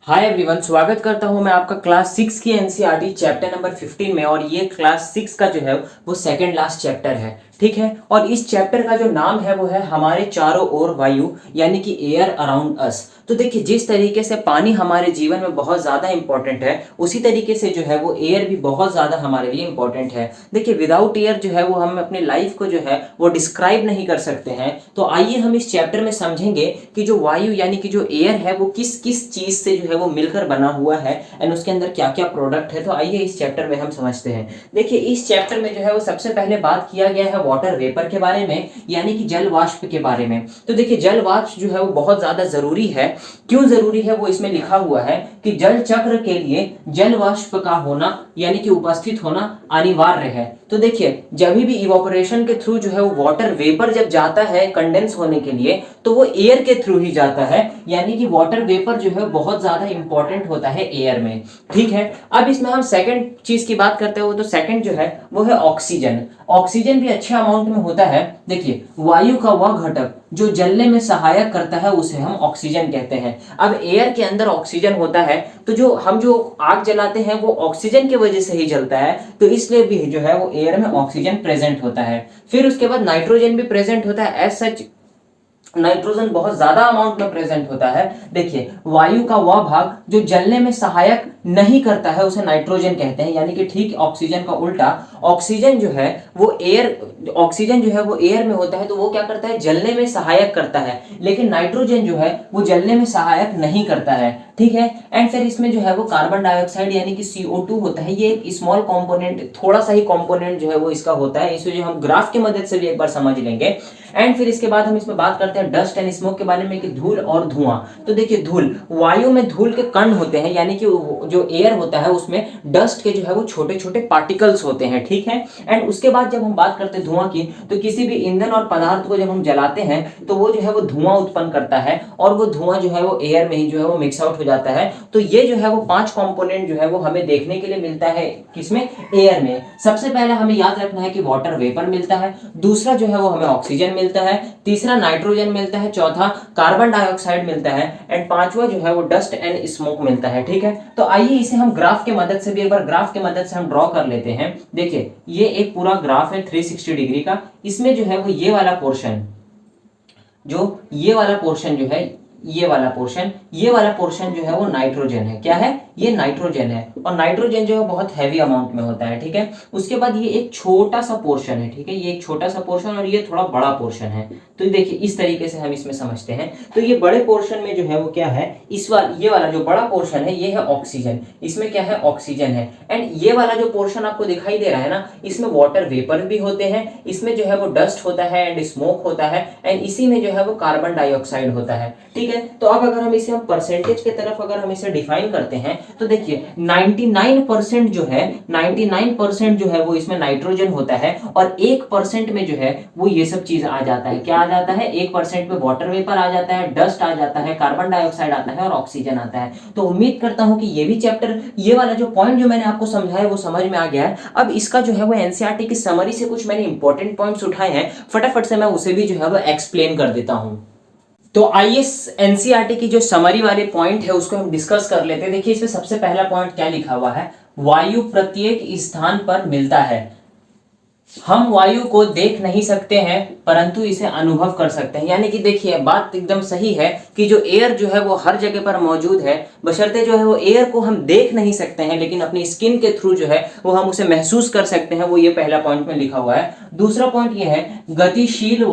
Hi everyone, स्वागत करता हूं मैं आपका क्लास 6 की एनसीईआरटी चैप्टर नंबर 15 में। और ये क्लास 6 का जो है वो सेकंड लास्ट चैप्टर है, ठीक है। और इस चैप्टर का जो नाम है वो है हमारे चारों ओर वायु, यानी कि एयर अराउंड अस। तो देखिए, जिस तरीके से पानी हमारे जीवन में बहुत ज़्यादा इंपॉर्टेंट है, उसी तरीके से जो है वो एयर भी बहुत ज़्यादा हमारे लिए इंपॉर्टेंट है। देखिए, विदाउट एयर जो है वो हम अपने लाइफ को जो है वो डिस्क्राइब नहीं कर सकते हैं। तो आइए हम इस चैप्टर में समझेंगे कि जो वायु यानी कि जो एयर है वो किस किस चीज़ से जो है वो मिलकर बना हुआ है एंड उसके अंदर क्या क्या प्रोडक्ट है। तो आइए इस चैप्टर में हम समझते हैं। देखिए, इस चैप्टर में जो है वो सबसे पहले बात किया गया है वाटर वेपर के बारे में, यानी कि जल वाष्प के बारे में। तो देखिए, जल वाष्प जो है वो बहुत ज़्यादा ज़रूरी है। क्यों ज़रूरी है वो इसमें लिखा हुआ है कि जल चक्र के लिए जल वाष्प का होना यानी कि उपस्थित होना अनिवार्य है। तो देखिए, जब भी इवापोरेशन के थ्रू जो है वो वाटर वेपर जब जाता है कंडेंस होने के लिए, तो वो एयर के थ्रू ही जाता है, यानी कि वाटर वेपर जो है बहुत ज़्यादा इंपॉर्टेंट होता है एयर में, ठीक है। अब इसमें हम सेकंड चीज़ की बात करते हो तो सेकंड जो है वो है ऑक्सीजन। ऑक्सीजन भी अच्छे अमाउंट में होता है। देखिए, वायु का वह घटक जो जलने में सहायक करता है उसे हम ऑक्सीजन कहते हैं। अब एयर के अंदर ऑक्सीजन होता है, तो जो आग जलाते हैं वो ऑक्सीजन की वजह से ही जलता है, तो इसलिए भी जो है वो एयर में ऑक्सीजन प्रेजेंट होता है। फिर उसके बाद नाइट्रोजन भी प्रेजेंट होता है। एज सच नाइट्रोजन बहुत ज्यादा अमाउंट में प्रेजेंट होता है। देखिए, वायु का वह भाग जो जलने में सहायक नहीं करता है उसे नाइट्रोजन कहते हैं, यानी कि ठीक ऑक्सीजन का उल्टा। ऑक्सीजन जो है वो एयर में होता है, तो वो क्या करता है, जलने में सहायक करता है, लेकिन नाइट्रोजन जो है वो जलने में सहायक नहीं करता है, ठीक है। एंड फिर इसमें जो है वो कार्बन डाइऑक्साइड यानी कि CO2 होता है। ये एक स्मॉल कंपोनेंट, थोड़ा सा ही कंपोनेंट जो है वो इसका होता है। इसे जो हम ग्राफ की मदद से भी एक बार समझ लेंगे। एंड फिर इसके बाद हम इसमें बात करते हैं डस्ट एंड स्मोक के बारे में, कि धूल और धुआं। तो देखिए, धूल, वायु में धूल के कण होते हैं, यानी कि जो एयर होता है उसमें डस्ट के जो है वो छोटे छोटे पार्टिकल्स होते हैं, ठीक है। एंड उसके बाद जब हम बात करते हैं धुआं की, तो किसी भी ईंधन और पदार्थ को जब हम जलाते हैं तो वो जो है वो धुआं उत्पन्न करता है, और वो धुआं जो है वो एयर में ही जो है वो मिक्स आउट हो जाता है। तो ये जो है वो 5 कंपोनेंट जो है वो हमें देखने के लिए मिलता है, किसमें, एयर में। सबसे पहले हमें याद रखना है कि वाटर वेपर मिलता है, दूसरा जो है वो हमें ऑक्सीजन मिलता है, तीसरा नाइट्रोजन मिलता है, चौथा कार्बन डाइऑक्साइड मिलता है, एंड पांचवा जो है वो डस्ट एंड स्मोक मिलता है, ठीक है। तो आइए इसे हम ग्राफ के मदद से भी एक बार ग्राफ के मदद से हम ड्रॉ कर लेते हैं। देखिए, ये एक पूरा ग्राफ है 360 डिग्री का। इसमें जो है वो ये वाला पोर्शन जो है, ये वाला पोर्शन जो है वो नाइट्रोजन है। क्या है, ये नाइट्रोजन है, और नाइट्रोजन जो है बहुत हैवी अमाउंट में होता है, ठीक है। उसके बाद ये एक छोटा सा पोर्शन है, ठीक है, ये एक छोटा सा पोर्शन, और ये थोड़ा बड़ा पोर्शन है। तो देखिए, इस तरीके से हम इसमें समझते हैं। तो ये बड़े पोर्शन में जो है वो क्या है, ये वाला जो बड़ा पोर्शन है ये है ऑक्सीजन। इसमें क्या है, ऑक्सीजन है। एंड ये वाला जो पोर्शन आपको दिखाई दे रहा है ना, इसमें वाटर वेपर भी होते हैं, इसमें जो है वो डस्ट होता है एंड स्मोक होता है, एंड इसी में जो है वो कार्बन डाइऑक्साइड होता है, ठीक है। तो अब अगर हम इसे परसेंटेज की तरफ अगर हम इसे डिफाइन करते हैं, तो देखिए 99% जो है वो इसमें नाइट्रोजन होता है, और 1% में जो है वो ये सब चीज आ जाता है। क्या आ जाता है, 1% में वाटर वेपर आ जाता है, डस्ट आ जाता है, कार्बन डाइऑक्साइड आता है, और ऑक्सीजन आता है। तो उम्मीद करता हूं कि ये भी चैप्टर, ये वाला जो पॉइंट जो मैंने आपको समझाया वो समझ में आ गया है। अब इसका जो है वो एनसीईआरटी की समरी से कुछ मैंने इंपॉर्टेंट पॉइंट्स उठाए हैं, फटाफट से मैं उसे भी जो है वो एक्सप्लेन कर देता हूं। तो आइए एनसीईआरटी की जो समरी वाले पॉइंट है उसको हम डिस्कस कर लेते हैं। देखिए, इसमें सबसे पहला पॉइंट क्या लिखा हुआ है, वायु प्रत्येक स्थान पर मिलता है। हम वायु को देख नहीं सकते हैं परंतु इसे अनुभव कर सकते हैं। यानी कि देखिए, बात एकदम सही है कि जो एयर जो है वो हर जगह पर मौजूद है, बशर्ते जो है वो एयर को हम देख नहीं सकते हैं, लेकिन अपनी स्किन के थ्रू जो है वो हम उसे महसूस कर सकते हैं। वो ये पहला पॉइंट में लिखा हुआ है। दूसरा पॉइंट ये है, गतिशील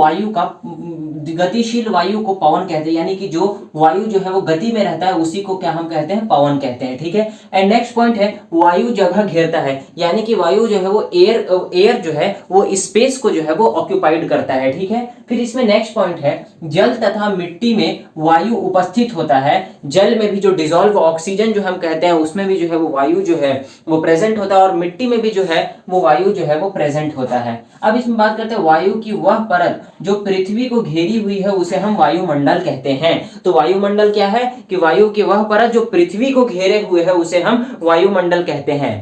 वायु को पवन कहते हैं, यानी कि जो वायु जो है वो गति में रहता है उसी को क्या हम कहते हैं, पवन कहते हैं, ठीक है। एंड नेक्स्ट पॉइंट है, वायु जगह घेरता है, यानी कि वायु जो है वो एयर जो है वो स्पेस को जो है वो ऑक्यूपाइड करता है, ठीक है। फिर इसमें नेक्स्ट पॉइंट है, जल तथा मिट्टी में वायु उपस्थित होता है। जल में भी जो डिसॉल्व ऑक्सीजन जो हम कहते हैं उसमें भी जो है वो वायु जो है वो प्रेजेंट होता है, और मिट्टी में भी जो है वो वायु जो है वो प्रेजेंट होता है। अब इसमें बात करते हैं, वायु की वह परत जो पृथ्वी को घेरी हुई है उसे हम वायुमंडल कहते हैं। तो वायुमंडल क्या है, कि वायु की वह परत जो पृथ्वी को घेरे हुए है उसे हम वायुमंडल कहते हैं।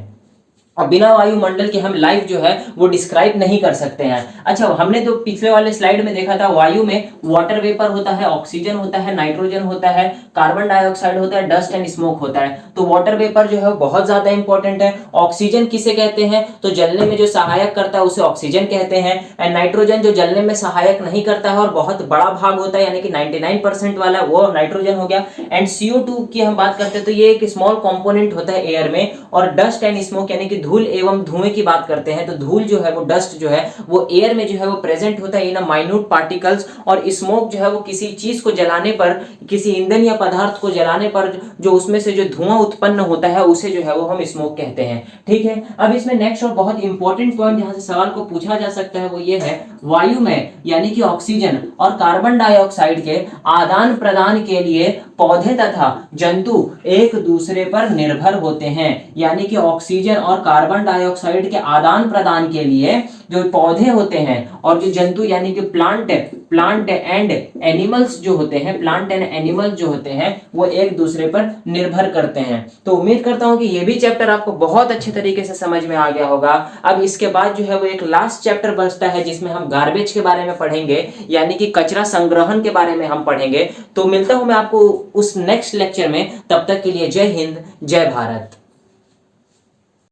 और बिना वायुमंडल के हम लाइफ जो है वो डिस्क्राइब नहीं कर सकते हैं। अच्छा, हमने तो पिछले वाले स्लाइड में देखा था वायु में वाटर वेपर होता है, ऑक्सीजन होता है, नाइट्रोजन होता है, कार्बन डाइऑक्साइड होता है, डस्ट एंड स्मोक होता है। तो वाटर वेपर जो है बहुत ज्यादा इंपॉर्टेंट है। ऑक्सीजन किसे कहते हैं, तो जलने में जो सहायक करता है उसे ऑक्सीजन कहते हैं। एंड नाइट्रोजन जो जलने में सहायक नहीं करता है और बहुत बड़ा भाग होता है यानी कि 99% वाला, वो नाइट्रोजन हो गया। एंड CO2 की हम बात करते हैं तो ये एक स्मॉल कंपोनेंट होता है एयर में। और डस्ट एंड स्मोक यानी कि धूल एवं धुएं की बात करते हैं तो धूल जो है वो, डस्ट जो है वो एयर में जो है वो प्रेजेंट होता है इन अ माइन्यूट पार्टिकल्स। और स्मोक जो है वो किसी चीज को जलाने पर, किसी ईंधन या पदार्थ को जलाने पर जो उसमें से जो धुआं उत्पन्न होता है उसे जो है वो हम स्मोक कहते हैं। ठीक है, अब इसमें नेक्स्ट और बहुत इंपॉर्टेंट पॉइंट यहाँ से सवाल को पूछा जा सकता है वो ये है, वायु में यानी कि ऑक्सीजन और कार्बन डाइऑक्साइड के आदान प्रदान के लिए पौधे तथा जंतु एक दूसरे पर निर्भर होते हैं। यानी कि ऑक्सीजन और कार्बन डाइऑक्साइड के आदान प्रदान के लिए जो पौधे होते हैं और जो जंतु यानी कि प्लांट एंड एनिमल्स जो होते हैं, प्लांट एंड एनिमल जो होते हैं वो एक दूसरे पर निर्भर करते हैं। तो उम्मीद करता हूं कि ये भी चैप्टर आपको बहुत अच्छे तरीके से समझ में आ गया होगा। अब इसके बाद जो है वो एक लास्ट चैप्टर बचता है जिसमें हम गार्बेज के बारे में पढ़ेंगे, यानी कि कचरा संग्रहण के बारे में हम पढ़ेंगे। तो मिलता हूं मैं आपको उस नेक्स्ट लेक्चर में, तब तक के लिए जय हिंद, जय भारत।